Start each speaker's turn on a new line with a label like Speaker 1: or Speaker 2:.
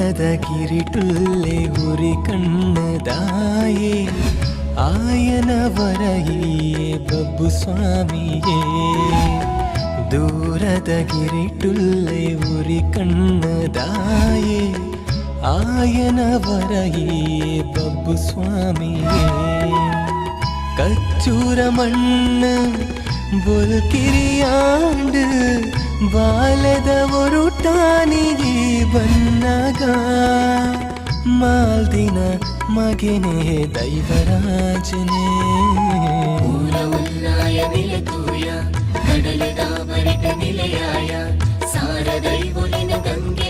Speaker 1: ദൂരത കിരീട്ടുള്ളേ ഉരി കണ്ണതായേ ആയന വരഹിയേ ബബ്ബു സ്വാമിയേ ദൂരത കിരീട്ടുള്ളേ ഉരി കണ്ണതായേ ആയന വരഹിയേ ബബ്ബു സ്വാമിയേ കച്ചൂര മണ്ണ് ಬೊಲ್ಕಿರಿಯಾಂಡ್ ಬಾಲದ ಒರುಟಾನಿಗೆ ಬನ್ನಗ ಮಾಲ್ದಿನ ಮಗನೇ ದೈವರಾಜನೇ
Speaker 2: ಪೂರವನ್ನಾಯ ನಿಲತೂಯ ಕಡಲದ ಮರಿಟ ನಿಲಯಾಯ ಸಾರ ದೈವಲಿನ ಗಂಗೆ